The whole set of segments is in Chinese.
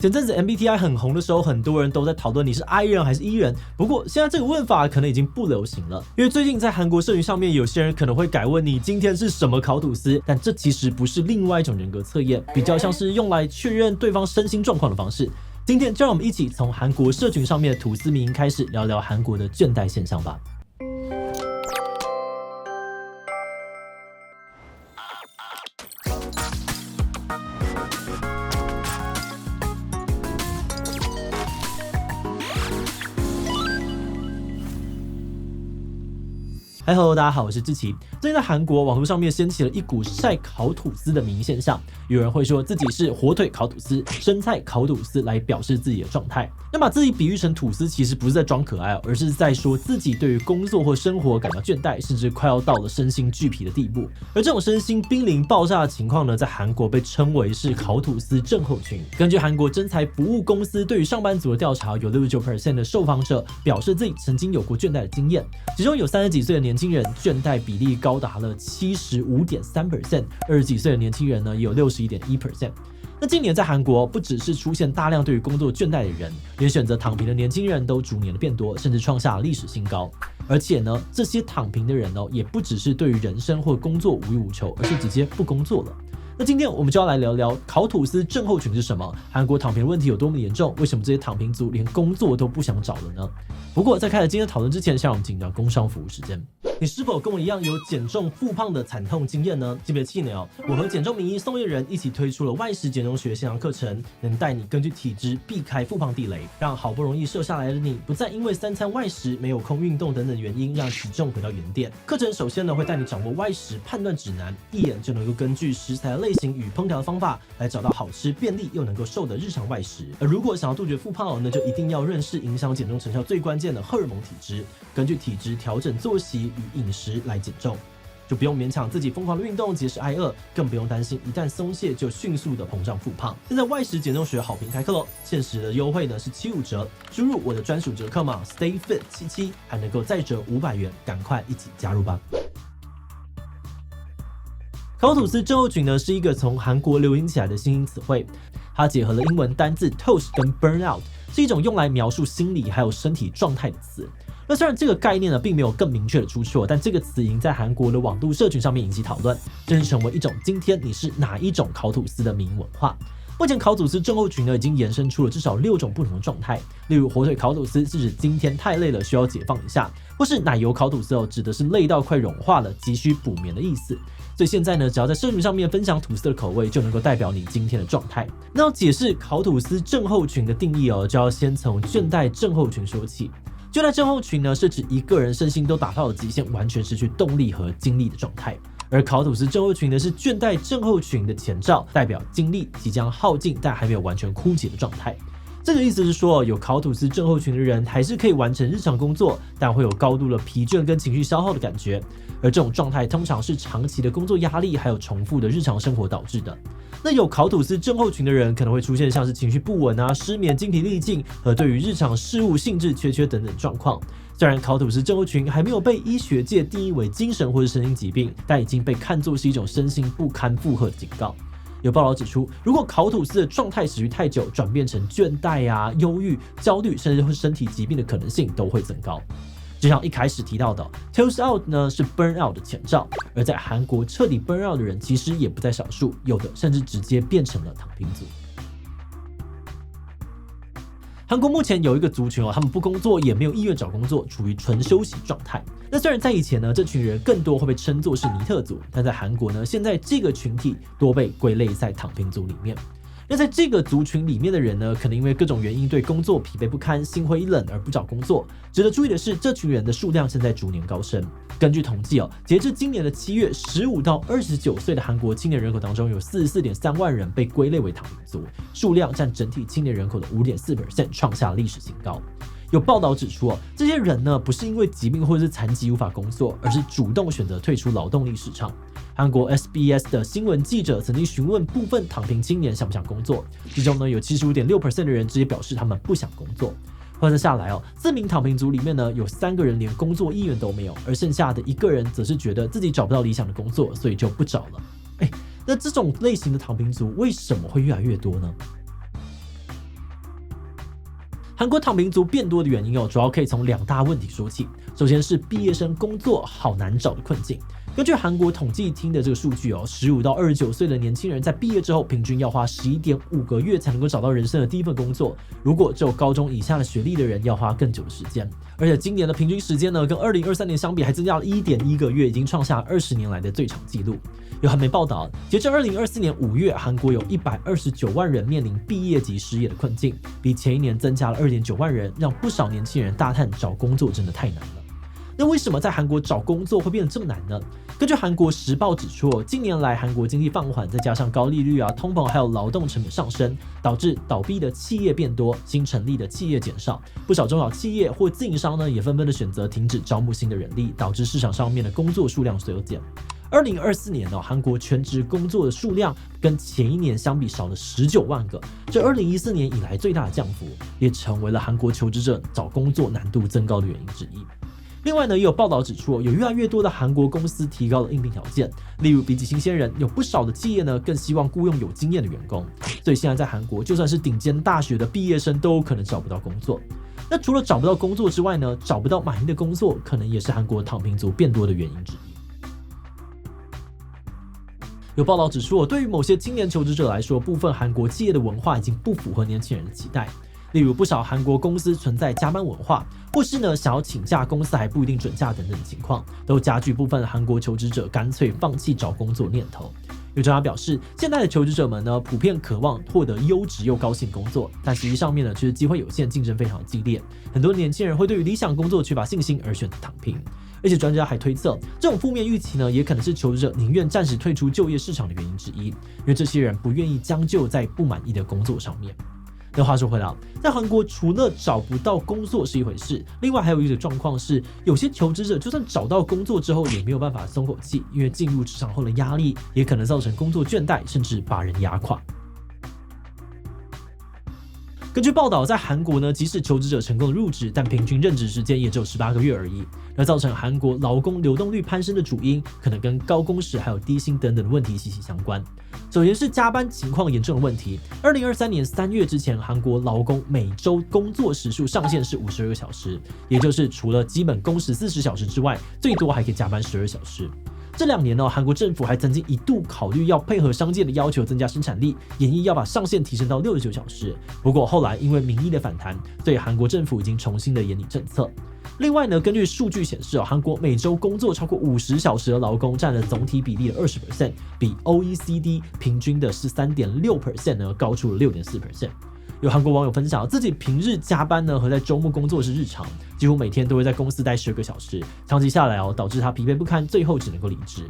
前阵子 MBTI 很红的时候，很多人都在讨论你是 I 人还是 E 人。不过现在这个问法可能已经不流行了，因为最近在韩国社群上面，有些人可能会改问你今天是什么烤吐司，但这其实不是另外一种人格测验，比较像是用来确认对方身心状况的方式。今天就让我们一起从韩国社群上面的吐司迷因开始，聊聊韩国的倦怠现象吧。Hello， 大家好，我是志奇。最近在韩国网络上面掀起了一股晒烤吐司的迷因现象，有人会说自己是火腿烤吐司、生菜烤吐司来表示自己的状态。那把自己比喻成吐司，其实不是在装可爱，而是在说自己对于工作或生活感到倦怠，甚至快要到了身心俱疲的地步。而这种身心濒临爆炸的情况呢，在韩国被称为是烤吐司症候群。根据韩国真才服务公司对于上班族的调查，有 69% 的受访者表示自己曾经有过倦怠的经验，其中有30几岁的年轻人倦怠比例高达了 75.3%，20几岁的年轻人呢也有 61.1%。那近年在韩国，不只是出现大量对于工作倦怠的人，连选择躺平的年轻人都逐年的变多，甚至创下历史新高。而且呢，这些躺平的人也不只是对于人生或工作无欲无求，而是直接不工作了。那今天我们就要来聊聊烤吐司症候群是什么，韩国躺平问题有多么严重，为什么这些躺平族连工作都不想找了呢？不过在开始今天讨论之前，先让我们进到工商服务时间。你是否跟我一样有减重复胖的惨痛经验呢？特别气馁哦！我和减重名医宋叶人一起推出了外食减重学线上课程，能带你根据体质避开复胖地雷，让好不容易瘦下来的你不再因为3餐外食、没有空运动等等原因让体重回到原点。课程首先呢会带你掌握外食判断指南，一眼就能够根据食材的类型与烹调的方法来找到好吃、便利又能够瘦的日常外食。而如果想要杜绝复胖，那就一定要认识影响减重成效最关键的荷尔蒙体质，根据体质调整作息与饮食来减重，就不用勉强自己疯狂的运动节食挨饿，更不用担心一旦松懈就迅速的膨胀复胖。现在外食减重学好评开课喽，限时的优惠呢是75折，输入我的专属折扣码 STAYFIT77 还能够再折500元，赶快一起加入吧。烤吐司症候群呢是一个从韩国流行起来的新兴词汇，它结合了英文单字 toast 跟 burnout， 是一种用来描述心理还有身体状态的词。那虽然这个概念呢并没有更明确的出处，但这个词已经在韩国的网络社群上面引起讨论，甚至成为一种今天你是哪一种烤吐司的迷因文化。目前烤吐司症候群呢已经延伸出了至少6种不同的状态，例如火腿烤吐司是指今天太累了需要解放一下，或是奶油烤吐司指的是累到快融化了急需补眠的意思。所以现在呢，只要在社群上面分享吐司的口味，就能够代表你今天的状态。那要解释烤吐司症候群的定义就要先从倦怠症候群说起。倦怠症候群呢，是指一个人身心都达到了极限，完全失去动力和精力的状态。而烤吐司症候群呢，是倦怠症候群的前兆，代表精力即将耗尽，但还没有完全枯竭的状态。这个意思是说，有烤吐司症候群的人还是可以完成日常工作，但会有高度的疲倦跟情绪消耗的感觉。而这种状态通常是长期的工作压力还有重复的日常生活导致的。那有烤吐司症候群的人可能会出现像是情绪不稳失眠、精疲力尽和对于日常事务兴致缺等等状况。虽然烤吐司症候群还没有被医学界定义为精神或是身心疾病，但已经被看作是一种身心不堪负荷的警告。有报道指出，如果烤吐司的状态持续太久，转变成倦怠忧郁、焦虑，甚至是身体疾病的可能性都会增高。就像一开始提到的 ，toast out 呢是 burn out 的前兆，而在韩国彻底 burn out 的人其实也不在少数，有的甚至直接变成了躺平族。韩国目前有一个族群他们不工作也没有意愿找工作，处于纯休息状态。那虽然在以前呢，这群人更多会被称作是尼特族，但在韩国呢，现在这个群体多被归类在躺平族里面。那在这个族群里面的人呢，可能因为各种原因对工作疲惫不堪、心灰意冷而不找工作。值得注意的是，这群人的数量正在逐年高升。根据统计截至今年的7月，15到29岁的韩国青年人口当中，有44.3万人被归类为躺平族，数量占整体青年人口的 5.4%， 创下历史新高。有报道指出这些人呢不是因为疾病或者是残疾无法工作，而是主动选择退出劳动力市场。韩国 SBS 的新闻记者曾经询问部分躺平青年想不想工作，其中呢有 75.6% 的人直接表示他们不想工作。换算下来4名躺平族里面呢，有3个人连工作意愿都没有，而剩下的1个人则是觉得自己找不到理想的工作，所以就不找了。那这种类型的躺平族为什么会越来越多呢？韩国躺平族变多的原因主要可以从2大问题说起。首先是毕业生工作好难找的困境。根据韩国统计厅的这个数据15到29岁的年轻人在毕业之后，平均要花11.5个月才能够找到人生的第一份工作。如果只有高中以下的学历的人，要花更久的时间。而且今年的平均时间呢，跟2023年相比还增加了1.1个月，已经创下20年来的最长纪录。有韩媒报道，截至2024年5月，韩国有129万人面临毕业及失业的困境，比前一年增加了2.9万人，让不少年轻人大叹找工作真的太难了。那为什么在韩国找工作会变得这么难呢？根据韩国时报指出，近年来韩国经济放缓，再加上高利率通膨还有劳动成本上升，导致倒闭的企业变多，新成立的企业减少，不少中小企业或自营商呢也纷纷的选择停止招募新的人力，导致市场上面的工作数量随有减。2024年韩国全职工作的数量跟前一年相比少了19万个，这2014年以来最大的降幅，也成为了韩国求职者找工作难度增高的原因之一。另外呢，也有报道指出，有越来越多的韩国公司提高了应聘条件，例如比起新鲜人，有不少的企业呢更希望雇佣有经验的员工。所以现在在韩国，就算是顶尖大学的毕业生都有可能找不到工作。那除了找不到工作之外呢，找不到满意的工作，可能也是韩国躺平族变多的原因之一。有报道指出，对于某些青年求职者来说，部分韩国企业的文化已经不符合年轻人的期待。例如不少韩国公司存在加班文化，或是呢想要请假公司还不一定准假等等的情况，都加剧部分韩国求职者干脆放弃找工作念头。有专家表示，现在的求职者们呢普遍渴望获得优质又高薪工作，但实际上面呢却是机会有限，竞争非常激烈。很多年轻人会对于理想工作缺乏信心而选择躺平。而且专家还推测，这种负面预期呢也可能是求职者宁愿暂时退出就业市场的原因之一，因为这些人不愿意将就在不满意的工作上面。那话说回来，在韩国除了找不到工作是一回事，另外还有一种状况是，有些求职者就算找到工作之后也没有办法松口气，因为进入职场后的压力也可能造成工作倦怠，甚至把人压垮。根据报道，在韩国呢，即使求职者成功的入职，但平均任职时间也只有18个月而已。而造成韩国劳工流动率攀升的主因，可能跟高工时还有低薪等等的问题息息相关。首先是加班情况严重的问题。2023年3月之前，韩国劳工每周工作时数上限是52个小时，也就是除了基本工时40小时之外，最多还可以加班12小时。这2年呢，韩国政府还曾经一度考虑要配合商界的要求增加生产力，演绎要把上限提升到69小时。不过后来因为民意的反弹，所以韩国政府已经重新的研拟政策。另外呢，根据数据显示，韩国每周工作超过50小时的劳工占了总体比例的 20%， 比 OECD 平均的13.6% 呢高出了 6.4%。有韩国网友分享，自己平日加班呢和在周末工作是日常，几乎每天都会在公司待12个小时，长期下来导致他疲惫不堪，最后只能够离职。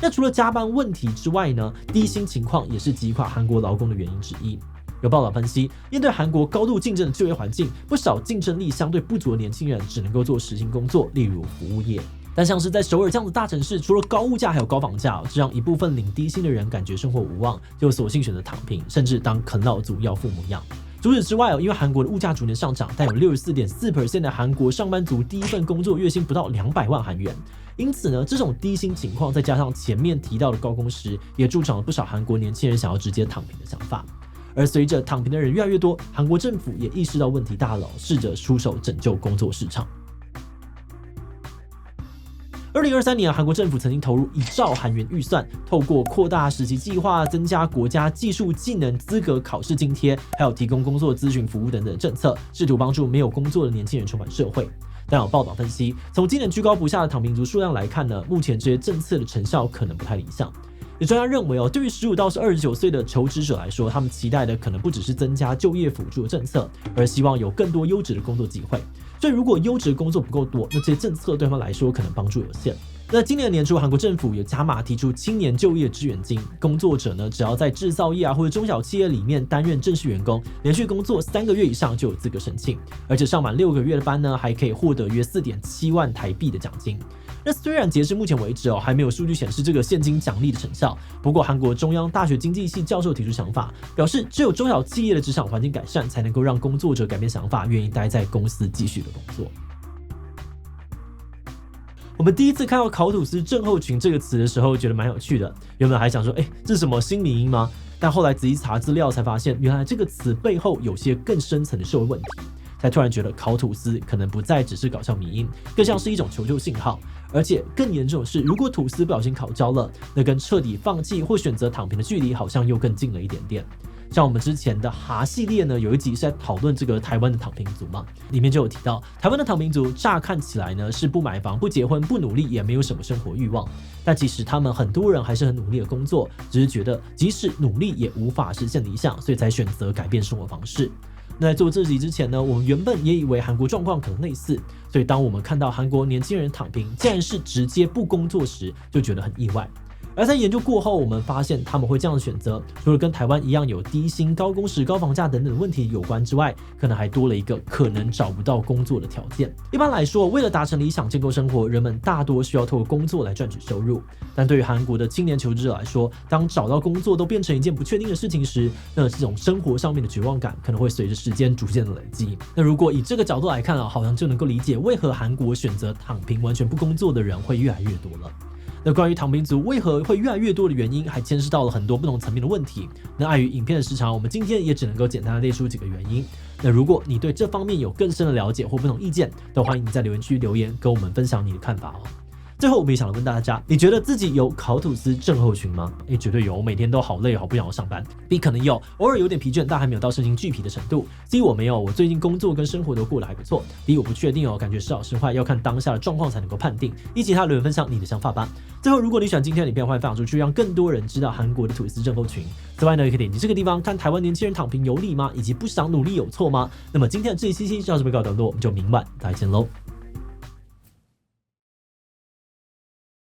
那除了加班问题之外呢，低薪情况也是击垮韩国劳工的原因之一。有报道分析，面对韩国高度竞争的就业环境，不少竞争力相对不足的年轻人只能够做时薪工作，例如服务业。但像是在首尔这样的大城市，除了高物价还有高房价，这让一部分领低薪的人感觉生活无望，就索性选择躺平，甚至当啃老族要父母养。除此之外，因为韩国的物价逐年上涨，但有 64.4% 的韩国上班族第一份工作月薪不到200万韩元。因此呢，这种低薪情况再加上前面提到的高工时，也助长了不少韩国年轻人想要直接躺平的想法。而随着躺平的人越来越多，韩国政府也意识到问题大了，试着出手拯救工作市场。2023年，韩国政府曾经投入1兆韩元预算，透过扩大实习计划、增加国家技术技能资格考试津贴，还有提供工作咨询服务等等政策，试图帮助没有工作的年轻人重返社会。但有报道分析，从今年居高不下的躺平族数量来看呢，目前这些政策的成效可能不太理想。有专家认为对于15到29岁的求职者来说，他们期待的可能不只是增加就业辅助的政策，而希望有更多优质的工作机会。所以如果优质的工作不够多，那这些政策对他们来说可能帮助有限。那今年年初，韩国政府有加码提出青年就业支援金，工作者呢只要在制造业或者中小企业里面担任正式员工，连续工作3个月以上就有资格申请，而且上满6个月的班呢，还可以获得约4.7万台币的奖金。那虽然截至目前为止还没有数据显示这个现金奖励的成效，不过韩国中央大学经济系教授提出想法，表示只有中小企业的职场环境改善，才能够让工作者改变想法，愿意待在公司继续的工作。我们第一次看到烤吐司症候群这个词的时候，觉得蛮有趣的，原本还想说，这是什么新迷因吗？但后来仔细查资料才发现，原来这个词背后有些更深层的社会问题。才突然觉得烤吐司可能不再只是搞笑迷因，更像是一种求救信号。而且更严重的是，如果吐司不小心烤焦了，那跟彻底放弃或选择躺平的距离好像又更近了一点点。像我们之前的哈系列呢，有一集是在讨论这个台湾的躺平族嘛，里面就有提到，台湾的躺平族乍看起来呢是不买房、不结婚、不努力，也没有什么生活欲望，但其实他们很多人还是很努力的工作，只是觉得即使努力也无法实现理想，所以才选择改变生活方式。那在做这集之前呢，我们原本也以为韩国状况可能类似，所以当我们看到韩国年轻人躺平竟然是直接不工作时，就觉得很意外。而在研究过后，我们发现他们会这样的选择，除了跟台湾一样有低薪、高工时、高房价等等的问题有关之外，可能还多了一个可能找不到工作的条件。一般来说，为了达成理想建构生活，人们大多需要透过工作来赚取收入。但对于韩国的青年求职者来说，当找到工作都变成一件不确定的事情时，那这种生活上面的绝望感可能会随着时间逐渐的累积。那如果以这个角度来看好像就能够理解为何韩国选择躺平、完全不工作的人会越来越多了。那关于躺平族为何会越来越多的原因，还牵涉到了很多不同层面的问题。那碍于影片的时长，我们今天也只能够简单的列出几个原因。那如果你对这方面有更深的了解或不同意见，都欢迎你在留言区留言跟我们分享你的看法哦。最后，我们也想问大家，你觉得自己有烤吐司症候群吗？绝对有，我每天都好累，好不想要上班。B 可能有，偶尔有点疲倦，但还没有到身心俱疲的程度。C 我没有，我最近工作跟生活都过得还不错。D 我不确定感觉是好是坏，要看当下的状况才能够判定。一起他留言分享你的想法吧。最后，如果你喜欢今天的影片，欢迎分享出去，让更多人知道韩国的吐司症候群。此外呢，也可以点击这个地方看台湾年轻人躺平有理吗？以及不想努力有错吗？那么今天的这一期就到这边告一段落，我们就明晚再见喽。